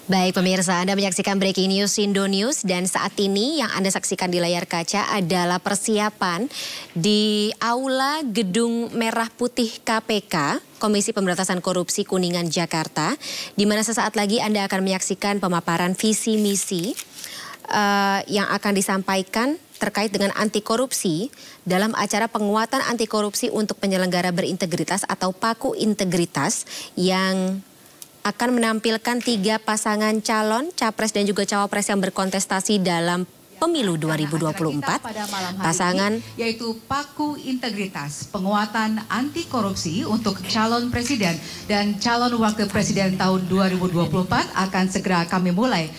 Baik pemirsa, Anda menyaksikan Breaking News Indonews dan saat ini yang Anda saksikan di layar kaca adalah persiapan di Aula Gedung Merah Putih KPK, Komisi Pemberantasan Korupsi Kuningan, Jakarta, di mana sesaat lagi Anda akan menyaksikan pemaparan visi misi yang akan disampaikan terkait dengan anti korupsi dalam acara penguatan anti korupsi untuk penyelenggara berintegritas atau PAKU Integritas yang akan menampilkan 3 pasangan calon capres dan juga cawapres yang berkontestasi dalam pemilu 2024. Pasangan yaitu PAKU Integritas, penguatan anti korupsi untuk calon presiden dan calon wakil presiden tahun 2024 akan segera kami mulai.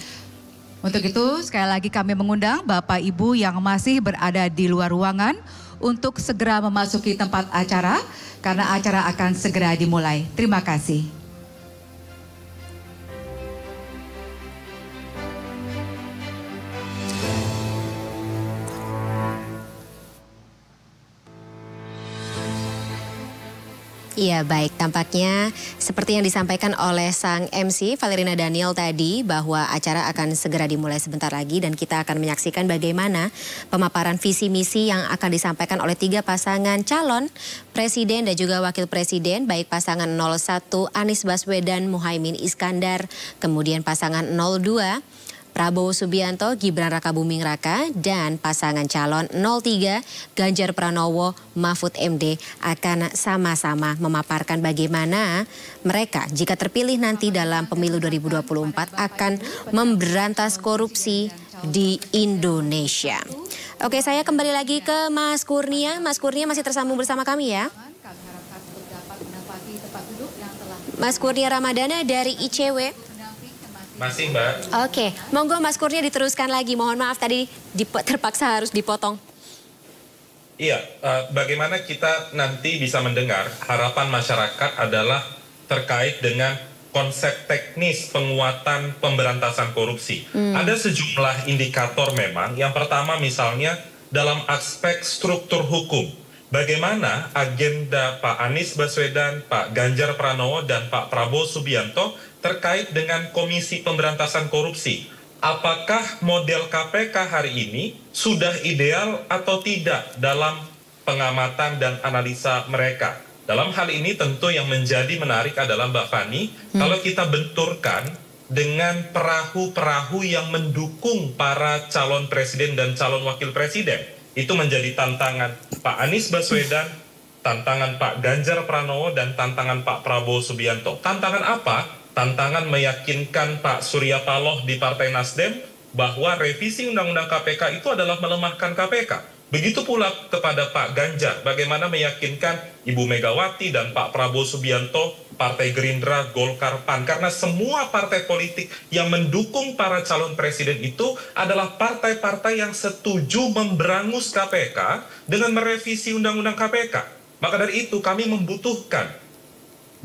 Untuk itu sekali lagi kami mengundang Bapak Ibu yang masih berada di luar ruangan untuk segera memasuki tempat acara karena acara akan segera dimulai. Terima kasih. Iya baik, tampaknya seperti yang disampaikan oleh sang MC Valerina Daniel tadi bahwa acara akan segera dimulai sebentar lagi dan kita akan menyaksikan bagaimana pemaparan visi misi yang akan disampaikan oleh 3 pasangan calon presiden dan juga wakil presiden, baik pasangan 01 Anies Baswedan Muhaimin Iskandar, kemudian pasangan 02 Prabowo Subianto, Gibran Rakabuming Raka, dan pasangan calon 03 Ganjar Pranowo, Mahfud MD akan sama-sama memaparkan bagaimana mereka jika terpilih nanti dalam pemilu 2024 akan memberantas korupsi di Indonesia. Oke, saya kembali lagi ke Mas Kurnia. Mas Kurnia masih tersambung bersama kami ya. Mas Kurnia Ramadana dari ICW. Masih Mbak. Oke, monggo Mas Kurnia diteruskan lagi. Mohon maaf tadi terpaksa harus dipotong. Iya, bagaimana kita nanti bisa mendengar harapan masyarakat adalah terkait dengan konsep teknis penguatan pemberantasan korupsi. Ada sejumlah indikator memang. Yang pertama misalnya dalam aspek struktur hukum. Bagaimana agenda Pak Anies Baswedan, Pak Ganjar Pranowo, dan Pak Prabowo Subianto terkait dengan Komisi Pemberantasan Korupsi. Apakah model KPK hari ini sudah ideal atau tidak dalam pengamatan dan analisa mereka? Dalam hal ini tentu yang menjadi menarik adalah Mbak Fani, kalau kita benturkan dengan perahu-perahu yang mendukung para calon presiden dan calon wakil presiden. Itu menjadi tantangan Pak Anies Baswedan, tantangan Pak Ganjar Pranowo, dan tantangan Pak Prabowo Subianto. Tantangan apa? Tantangan meyakinkan Pak Surya Paloh di Partai Nasdem bahwa revisi Undang-Undang KPK itu adalah melemahkan KPK. Begitu pula kepada Pak Ganjar, bagaimana meyakinkan Ibu Megawati dan Pak Prabowo Subianto, Partai Gerindra, Golkar, PAN. Karena semua partai politik yang mendukung para calon presiden itu adalah partai-partai yang setuju memberangus KPK dengan merevisi Undang-Undang KPK. Maka dari itu kami membutuhkan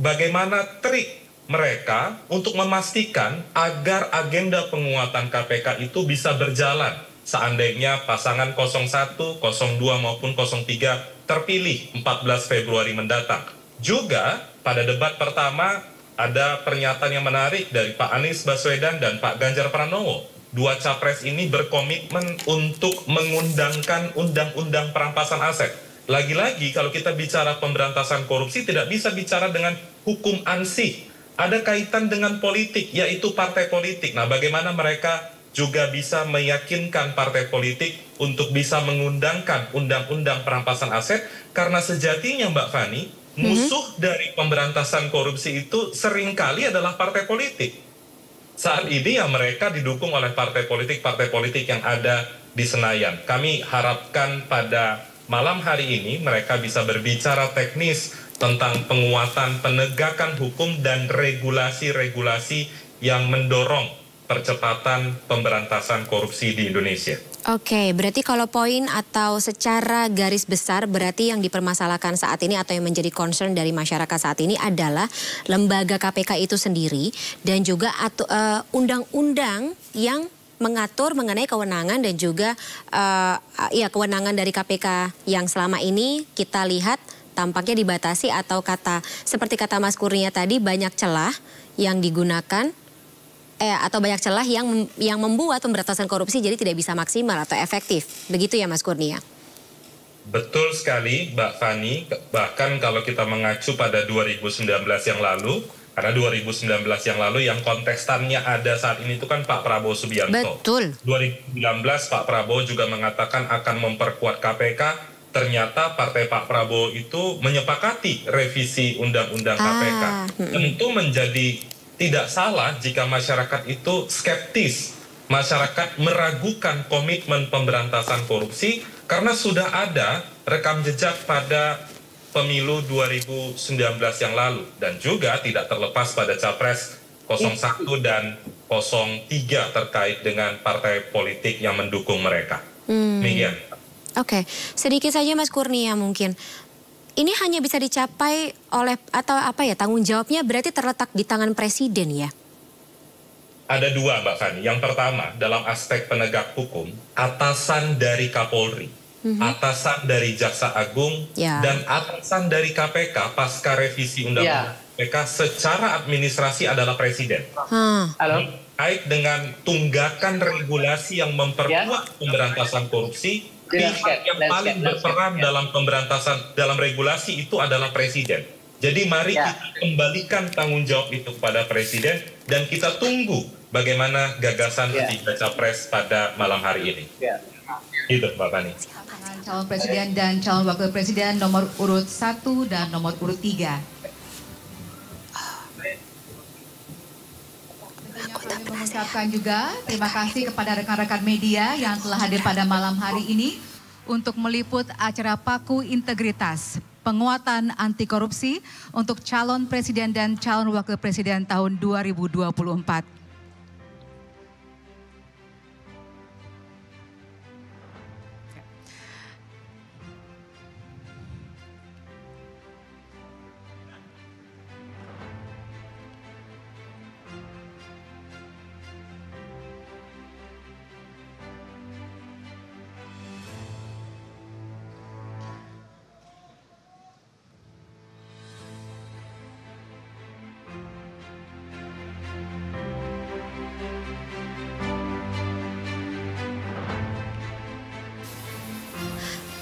bagaimana trik mereka untuk memastikan agar agenda penguatan KPK itu bisa berjalan seandainya pasangan 01, 02 maupun 03 terpilih 14 Februari mendatang. Juga pada debat pertama ada pernyataan yang menarik dari Pak Anies Baswedan dan Pak Ganjar Pranowo. 2 capres ini berkomitmen untuk mengundangkan undang-undang perampasan aset. Lagi-lagi kalau kita bicara pemberantasan korupsi tidak bisa bicara dengan hukum ansih. Ada kaitan dengan politik, yaitu partai politik. Nah, bagaimana mereka juga bisa meyakinkan partai politik untuk bisa mengundangkan undang-undang perampasan aset, karena sejatinya Mbak Fani, musuh dari pemberantasan korupsi itu seringkali adalah partai politik. Saat ini ya mereka didukung oleh partai politik yang ada di Senayan. Kami harapkan pada malam hari ini mereka bisa berbicara teknis tentang penguatan penegakan hukum dan regulasi-regulasi yang mendorong percepatan pemberantasan korupsi di Indonesia. Oke, berarti kalau poin atau secara garis besar berarti yang dipermasalahkan saat ini atau yang menjadi concern dari masyarakat saat ini adalah lembaga KPK itu sendiri dan juga undang-undang yang mengatur mengenai kewenangan dan juga kewenangan dari KPK yang selama ini kita lihat tampaknya dibatasi atau seperti kata Mas Kurnia tadi banyak celah yang digunakan atau banyak celah yang membuat pemberantasan korupsi jadi tidak bisa maksimal atau efektif. Begitu ya Mas Kurnia? Betul sekali Mbak Fani, bahkan kalau kita mengacu pada 2019 yang lalu, karena 2019 yang lalu yang kontestannya ada saat ini itu kan Pak Prabowo Subianto. Betul. 2019 Pak Prabowo juga mengatakan akan memperkuat KPK, ternyata partai Pak Prabowo itu menyepakati revisi Undang-Undang KPK. Tentu menjadi tidak salah jika masyarakat itu skeptis, masyarakat meragukan komitmen pemberantasan korupsi, karena sudah ada rekam jejak pada pemilu 2019 yang lalu. Dan juga tidak terlepas pada Capres 01 dan 03 terkait dengan partai politik yang mendukung mereka. Demikian. Oke, sedikit saja Mas Kurnia mungkin. Ini hanya bisa dicapai oleh, atau apa ya, tanggung jawabnya berarti terletak di tangan Presiden ya? Ada dua Mbak Fani. Yang pertama, dalam aspek penegak hukum, atasan dari Kapolri, atasan dari Jaksa Agung, dan atasan dari KPK pasca revisi Undang-Undang KPK secara administrasi adalah Presiden. Terkait dengan tunggakan regulasi yang memperkuat pemberantasan korupsi, pihak yang paling berperan dalam pemberantasan, dalam regulasi itu adalah Presiden. Jadi mari kita kembalikan tanggung jawab itu kepada Presiden dan kita tunggu bagaimana gagasan ketiga Capres pada malam hari ini. Itu Mbak Fani. Calon Presiden dan calon Wakil Presiden nomor urut 1 dan nomor urut 3. Kami mengucapkan juga terima kasih kepada rekan-rekan media yang telah hadir pada malam hari ini untuk meliput acara Paku Integritas Penguatan Anti Korupsi untuk calon Presiden dan calon Wakil Presiden tahun 2024.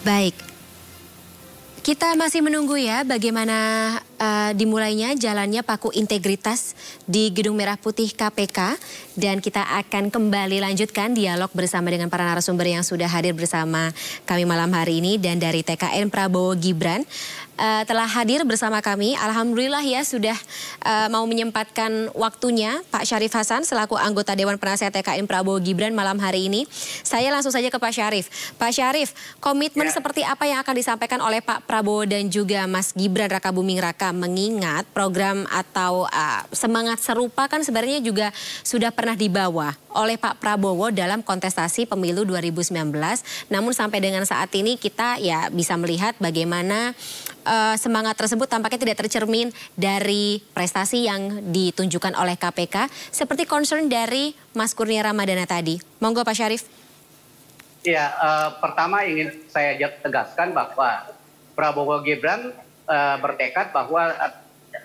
Baik, kita masih menunggu ya bagaimana dimulainya jalannya Paku Integritas di Gedung Merah Putih KPK. Dan kita akan kembali lanjutkan dialog bersama dengan para narasumber yang sudah hadir bersama kami malam hari ini. Dan dari TKN Prabowo Gibran telah hadir bersama kami. Alhamdulillah ya sudah mau menyempatkan waktunya Pak Syarif Hasan selaku anggota Dewan Penasehat TKN Prabowo Gibran malam hari ini. Saya langsung saja ke Pak Syarif. Pak Syarif, komitmen seperti apa yang akan disampaikan oleh Pak Prabowo dan juga Mas Gibran Rakabuming Raka, mengingat program atau semangat serupa kan sebenarnya juga sudah pernah dibawa oleh Pak Prabowo dalam kontestasi pemilu 2019. Namun sampai dengan saat ini kita ya bisa melihat bagaimana semangat tersebut tampaknya tidak tercermin dari prestasi yang ditunjukkan oleh KPK seperti concern dari Mas Kurnia Ramadana tadi. Monggo Pak Syarif. Ya, pertama ingin saya tegaskan bahwa Prabowo Gibran bertekad bahwa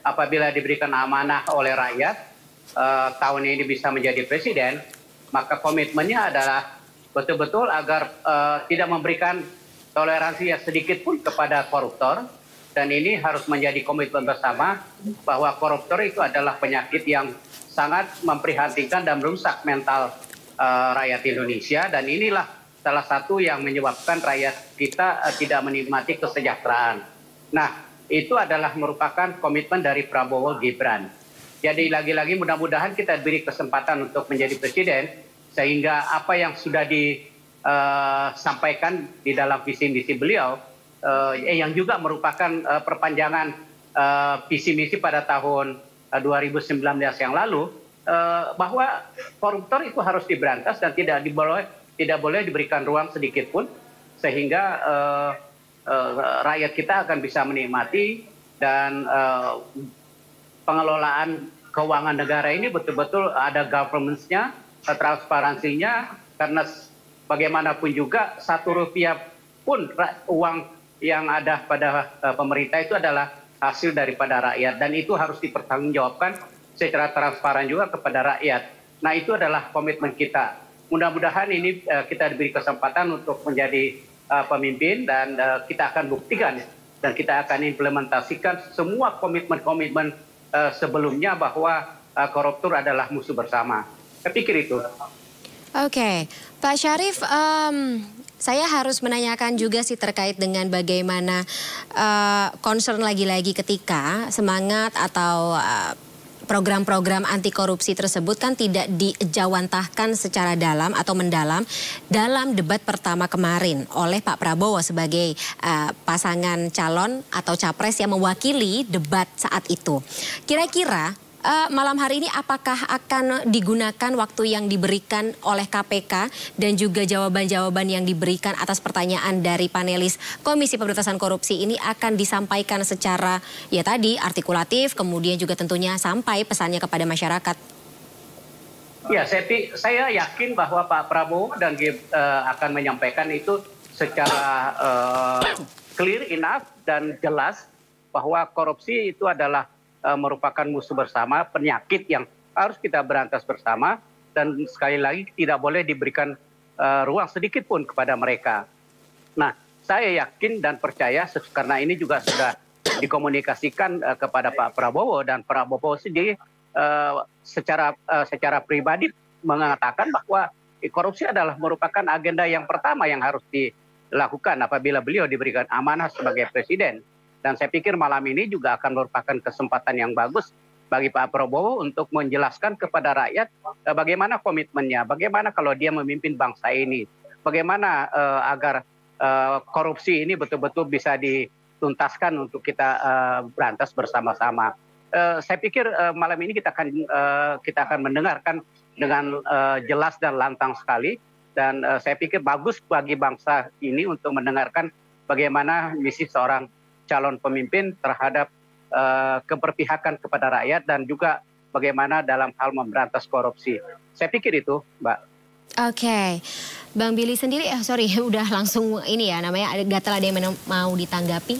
apabila diberikan amanah oleh rakyat tahun ini bisa menjadi presiden, maka komitmennya adalah betul-betul agar tidak memberikan toleransi yang sedikit pun kepada koruptor. Dan ini harus menjadi komitmen bersama bahwa koruptor itu adalah penyakit yang sangat memprihatinkan dan merusak mental rakyat Indonesia. Dan inilah salah satu yang menyebabkan rakyat kita tidak menikmati kesejahteraan. Nah, itu adalah merupakan komitmen dari Prabowo Gibran. Jadi lagi-lagi mudah-mudahan kita diberi kesempatan untuk menjadi presiden, sehingga apa yang sudah disampaikan di dalam visi misi beliau, yang juga merupakan perpanjangan visi misi pada tahun 2019 yang lalu, bahwa koruptor itu harus diberantas dan tidak boleh diberikan ruang sedikit pun, sehingga rakyat kita akan bisa menikmati dan pengelolaan keuangan negara ini betul-betul ada governance-nya, transparansinya, karena bagaimanapun juga Rp1 pun uang yang ada pada pemerintah itu adalah hasil daripada rakyat, dan itu harus dipertanggungjawabkan secara transparan juga kepada rakyat. Nah, itu adalah komitmen kita. Mudah-mudahan ini kita diberi kesempatan untuk menjadi pemimpin dan kita akan buktikan dan kita akan implementasikan semua komitmen-komitmen sebelumnya bahwa koruptor adalah musuh bersama. Saya pikir itu. Oke, Pak Syarif, saya harus menanyakan juga sih terkait dengan bagaimana concern lagi-lagi ketika semangat atau program-program anti korupsi tersebut kan tidak dijawantahkan secara dalam atau mendalam dalam debat pertama kemarin oleh Pak Prabowo sebagai pasangan calon atau capres yang mewakili debat saat itu. Kira-kira malam hari ini apakah akan digunakan waktu yang diberikan oleh KPK dan juga jawaban-jawaban yang diberikan atas pertanyaan dari panelis Komisi Pemberantasan Korupsi ini akan disampaikan secara ya tadi artikulatif, kemudian juga tentunya sampai pesannya kepada masyarakat? Ya, saya yakin bahwa Pak Prabowo dan akan menyampaikan itu secara clear enough dan jelas bahwa korupsi itu adalah merupakan musuh bersama, penyakit yang harus kita berantas bersama, dan sekali lagi tidak boleh diberikan ruang sedikit pun kepada mereka. Nah, saya yakin dan percaya karena ini juga sudah dikomunikasikan kepada Pak Prabowo, dan Pak Prabowo sendiri secara pribadi mengatakan bahwa korupsi adalah merupakan agenda yang pertama yang harus dilakukan apabila beliau diberikan amanah sebagai presiden. Dan saya pikir malam ini juga akan merupakan kesempatan yang bagus bagi Pak Prabowo untuk menjelaskan kepada rakyat bagaimana komitmennya, bagaimana kalau dia memimpin bangsa ini, bagaimana agar korupsi ini betul-betul bisa dituntaskan untuk kita berantas bersama-sama. Saya pikir malam ini kita akan mendengarkan dengan jelas dan lantang sekali, dan saya pikir bagus bagi bangsa ini untuk mendengarkan bagaimana misi seorang calon pemimpin terhadap keberpihakan kepada rakyat dan juga bagaimana dalam hal memberantas korupsi. Saya pikir itu, Mbak. Oke. Bang Billy sendiri, sorry udah langsung ini ya namanya gatal, ada yang mau ditanggapi?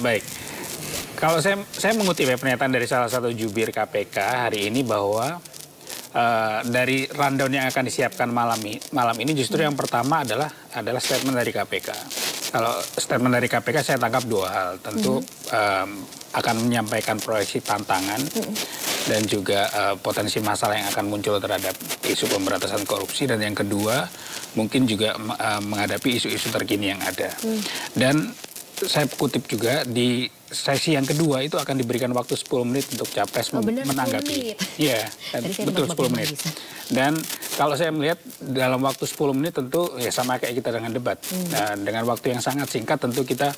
Baik. Kalau saya mengutip pernyataan dari salah satu jubir KPK hari ini bahwa dari rundown yang akan disiapkan malam ini justru yang pertama adalah statement dari KPK. Kalau statement dari KPK saya tangkap dua hal. Tentu akan menyampaikan proyeksi tantangan dan juga potensi masalah yang akan muncul terhadap isu pemberantasan korupsi. Dan yang kedua mungkin juga menghadapi isu-isu terkini yang ada. Dan saya kutip juga di sesi yang kedua itu akan diberikan waktu 10 menit untuk capres menanggapi. Iya, betul 10 menit. Dan kalau saya melihat dalam waktu 10 menit tentu ya sama kayak kita dengan debat. Nah, dengan waktu yang sangat singkat tentu kita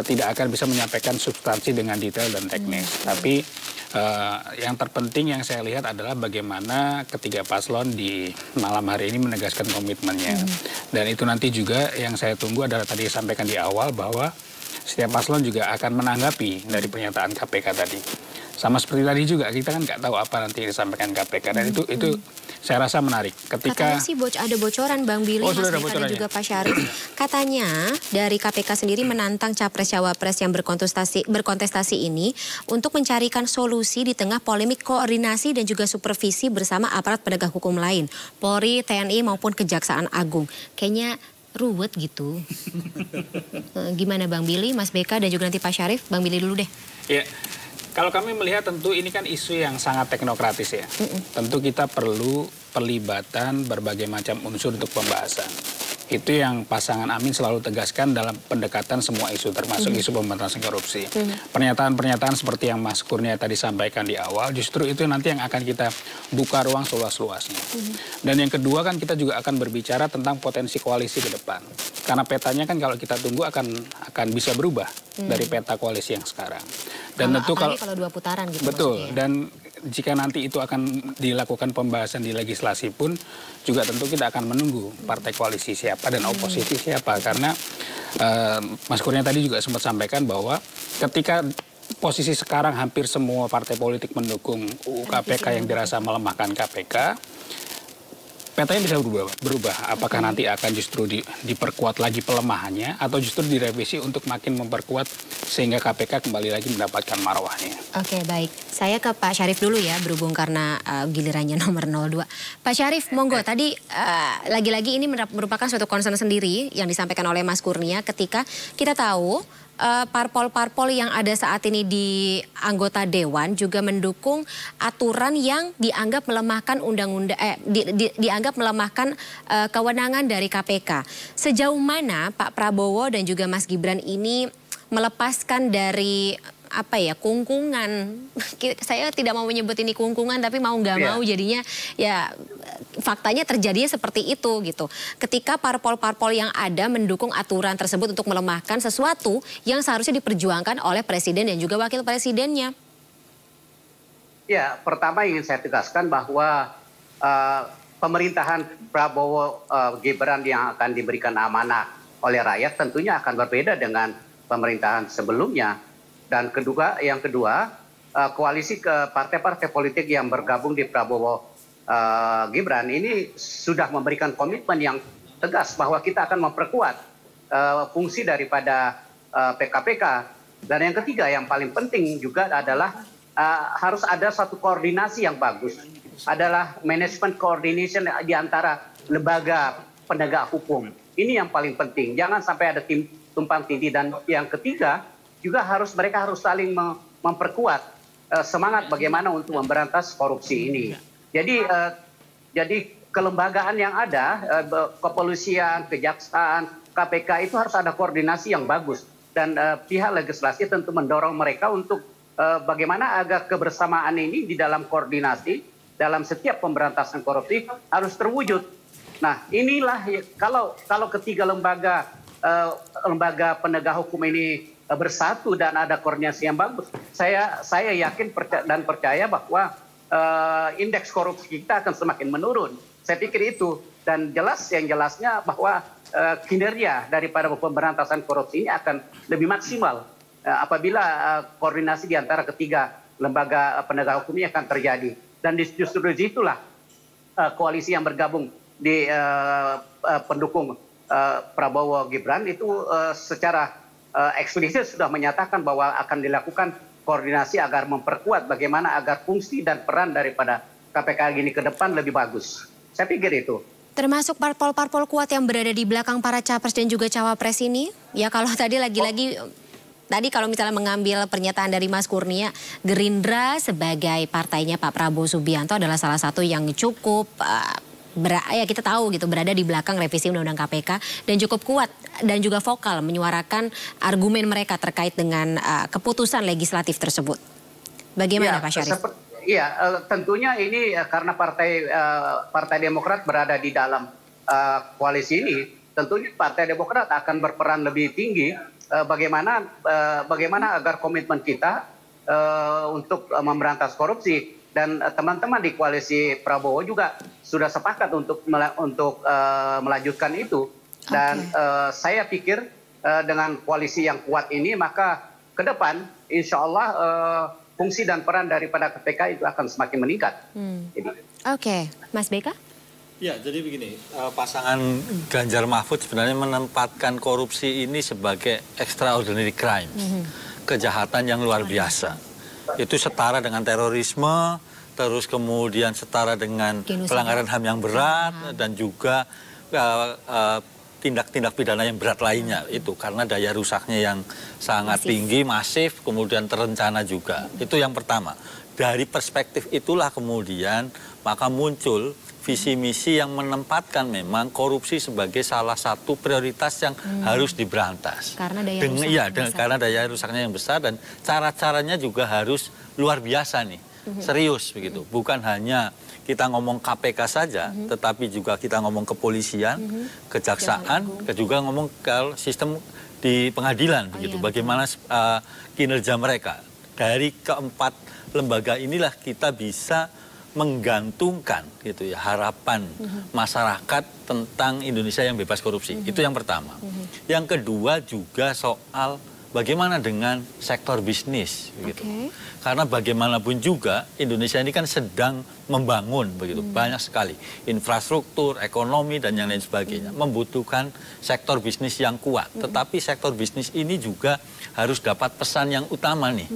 tidak akan bisa menyampaikan substansi dengan detail dan teknis. Tapi yang terpenting yang saya lihat adalah bagaimana ketiga paslon di malam hari ini menegaskan komitmennya. Dan itu nanti juga yang saya tunggu adalah tadi disampaikan di awal bahwa setiap paslon juga akan menanggapi dari pernyataan KPK tadi. Sama seperti tadi juga kita kan nggak tahu apa nanti yang disampaikan KPK, dan itu saya rasa menarik. Ketika katanya sih ada bocoran Bang Billy, Mas Beka dan juga Pak Syarif. Katanya dari KPK sendiri menantang capres-cawapres yang berkontestasi ini untuk mencarikan solusi di tengah polemik koordinasi dan juga supervisi bersama aparat penegak hukum lain, Polri, TNI maupun Kejaksaan Agung. Kayaknya ruwet gitu. Gimana Bang Billy, Mas Beka dan juga nanti Pak Syarif? Bang Billy dulu deh. Ya, kalau kami melihat tentu ini kan isu yang sangat teknokratis ya. Tentu kita perlu pelibatan berbagai macam unsur untuk pembahasan. Itu yang pasangan Amin selalu tegaskan dalam pendekatan semua isu, termasuk isu pemberantasan korupsi. Pernyataan-pernyataan seperti yang Mas Kurnia tadi sampaikan di awal, justru itu nanti yang akan kita buka ruang seluas-luasnya. Dan yang kedua kan kita juga akan berbicara tentang potensi koalisi ke depan. Karena petanya kan kalau kita tunggu akan bisa berubah dari peta koalisi yang sekarang. Dan tentu kalau 2 putaran gitu. Betul. Dan jika nanti itu akan dilakukan pembahasan di legislasi pun juga tentu kita akan menunggu partai koalisi siapa dan oposisi siapa, karena Mas Kurnia tadi juga sempat sampaikan bahwa ketika posisi sekarang hampir semua partai politik mendukung UU KPK yang dirasa melemahkan KPK, petanya bisa berubah. Apakah nanti akan justru diperkuat lagi pelemahannya atau justru direvisi untuk makin memperkuat sehingga KPK kembali lagi mendapatkan marwahnya. Oke, baik. Saya ke Pak Syarif dulu ya, berhubung karena gilirannya nomor 02. Pak Syarif, monggo. Tadi lagi-lagi ini merupakan suatu concern sendiri yang disampaikan oleh Mas Kurnia ketika kita tahu parpol-parpol yang ada saat ini di anggota Dewan juga mendukung aturan yang dianggap melemahkan undang-undang, dianggap melemahkan kewenangan dari KPK. Sejauh mana Pak Prabowo dan juga Mas Gibran ini melepaskan dari kungkungan. Saya tidak mau menyebut ini kungkungan, tapi mau nggak mau jadinya ya faktanya terjadinya seperti itu gitu. Ketika parpol-parpol yang ada mendukung aturan tersebut untuk melemahkan sesuatu yang seharusnya diperjuangkan oleh presiden dan juga wakil presidennya. Ya, pertama ingin saya tegaskan bahwa pemerintahan Prabowo Gibran yang akan diberikan amanah oleh rakyat tentunya akan berbeda dengan pemerintahan sebelumnya. Dan yang kedua, koalisi ke partai-partai politik yang bergabung di Prabowo Gibran ini sudah memberikan komitmen yang tegas bahwa kita akan memperkuat fungsi daripada PKPK. Dan yang ketiga yang paling penting juga adalah harus ada satu koordinasi yang bagus. Adalah management coordination di antara lembaga penegak hukum. Ini yang paling penting. Jangan sampai ada tumpang tindih. Dan yang ketiga juga mereka harus saling memperkuat semangat bagaimana untuk memberantas korupsi ini. Jadi kelembagaan yang ada, kepolisian, kejaksaan, KPK itu harus ada koordinasi yang bagus. Dan pihak legislasi tentu mendorong mereka untuk bagaimana agar kebersamaan ini di dalam koordinasi, dalam setiap pemberantasan korupsi harus terwujud. Nah inilah kalau ketiga lembaga penegak hukum ini bersatu dan ada koordinasi yang bagus, saya yakin dan percaya bahwa indeks korupsi kita akan semakin menurun. Saya pikir itu, dan jelasnya bahwa kinerja daripada pemberantasan korupsi ini akan lebih maksimal apabila koordinasi di antara ketiga lembaga penegak hukum ini akan terjadi. Dan justru disitulah koalisi yang bergabung di pendukung Prabowo Gibran itu secara eksplisit sudah menyatakan bahwa akan dilakukan koordinasi agar memperkuat bagaimana agar fungsi dan peran daripada KPK ini ke depan lebih bagus. Saya pikir itu. Termasuk parpol-parpol kuat yang berada di belakang para capres dan juga cawapres ini. Ya kalau tadi lagi-lagi, tadi kalau misalnya mengambil pernyataan dari Mas Kurnia, Gerindra sebagai partainya Pak Prabowo Subianto adalah salah satu yang cukup kita tahu gitu berada di belakang revisi Undang-Undang KPK dan cukup kuat dan juga vokal menyuarakan argumen mereka terkait dengan keputusan legislatif tersebut. Bagaimana Pak Syarif? Tentunya ini karena Partai Demokrat berada di dalam koalisi ini, tentunya Partai Demokrat akan berperan lebih tinggi bagaimana agar komitmen kita untuk memberantas korupsi. Dan teman-teman di koalisi Prabowo juga sudah sepakat untuk melanjutkan itu. Dan saya pikir dengan koalisi yang kuat ini, maka ke depan insya Allah fungsi dan peran daripada KPK itu akan semakin meningkat. Oke, Mas Beka? Ya, jadi begini, pasangan Ganjar Mahfud sebenarnya menempatkan korupsi ini sebagai extraordinary crime, kejahatan yang luar biasa. Itu setara dengan terorisme, terus kemudian setara dengan pelanggaran HAM yang berat dan juga tindak-tindak pidana yang berat lainnya itu karena daya rusaknya yang sangat tinggi, masif, kemudian terencana juga. Itu yang pertama. Dari perspektif itulah kemudian maka muncul visi misi yang menempatkan memang korupsi sebagai salah satu prioritas yang harus diberantas. Karena daya rusaknya karena daya rusaknya yang besar dan cara-caranya juga harus luar biasa nih, serius begitu. Bukan hanya kita ngomong KPK saja, tetapi juga kita ngomong kepolisian, kejaksaan, juga ngomong ke sistem di pengadilan begitu. Bagaimana kinerja mereka. Dari keempat lembaga inilah kita bisa menggantungkan gitu ya harapan masyarakat tentang Indonesia yang bebas korupsi. Itu yang pertama. Yang kedua juga soal bagaimana dengan sektor bisnis begitu. Okay. Karena bagaimanapun juga Indonesia ini kan sedang membangun begitu, banyak sekali infrastruktur, ekonomi dan yang lain sebagainya, membutuhkan sektor bisnis yang kuat. Tetapi sektor bisnis ini juga harus dapat pesan yang utama nih.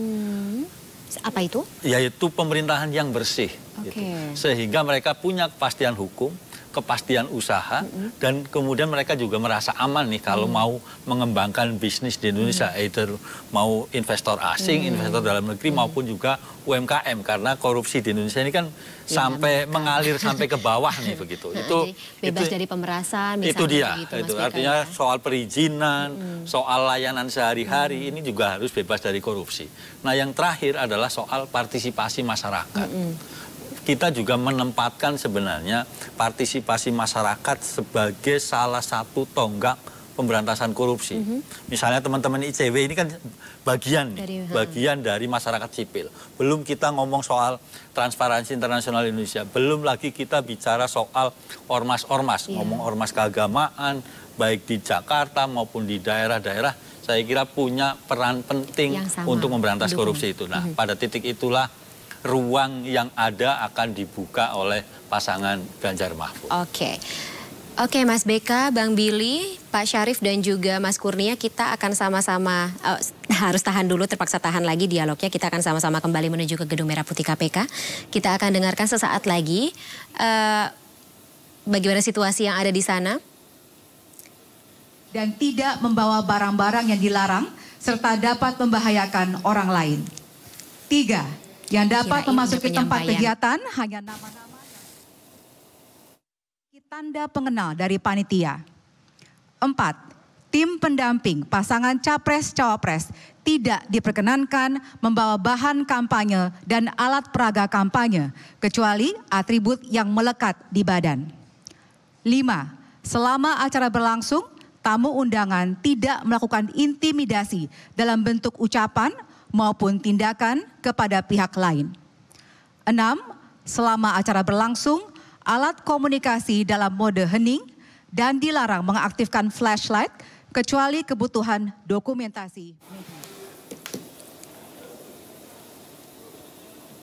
Apa itu? Yaitu pemerintahan yang bersih. Gitu. Sehingga mereka punya kepastian hukum, kepastian usaha, dan kemudian mereka juga merasa aman nih kalau mau mengembangkan bisnis di Indonesia, either mau investor asing, investor dalam negeri maupun juga UMKM, karena korupsi di Indonesia ini kan sampai mengalir sampai ke bawah nih begitu. Itu bebas dari pemerasan misalnya. Itu dia. Begitu, itu artinya soal perizinan, soal layanan sehari-hari ini juga harus bebas dari korupsi. Nah, yang terakhir adalah soal partisipasi masyarakat. Kita juga menempatkan sebenarnya partisipasi masyarakat sebagai salah satu tonggak pemberantasan korupsi. Misalnya teman-teman ICW ini kan bagian dari masyarakat sipil. Belum kita ngomong soal Transparansi Internasional Indonesia, belum lagi kita bicara soal ormas-ormas, ngomong ormas keagamaan, baik di Jakarta maupun di daerah-daerah, saya kira punya peran penting untuk memberantas korupsi itu. Nah, pada titik itulah ruang yang ada akan dibuka oleh pasangan Ganjar Mahfud. Oke, Mas BK, Bang Billy, Pak Syarif dan juga Mas Kurnia, kita akan sama-sama harus tahan dulu, terpaksa tahan lagi dialognya. Kita akan sama-sama kembali menuju ke Gedung Merah Putih KPK. Kita akan dengarkan sesaat lagi bagaimana situasi yang ada di sana. Dan tidak membawa barang-barang yang dilarang serta dapat membahayakan orang lain. 3. Yang dapat memasuki tempat kegiatan hanya nama-nama tanda pengenal dari panitia. 4. Tim pendamping pasangan capres-cawapres tidak diperkenankan membawa bahan kampanye dan alat peraga kampanye kecuali atribut yang melekat di badan. 5. Selama acara berlangsung, tamu undangan tidak melakukan intimidasi dalam bentuk ucapan maupun tindakan kepada pihak lain. 6. Selama acara berlangsung, alat komunikasi dalam mode hening dan dilarang mengaktifkan flashlight kecuali kebutuhan dokumentasi.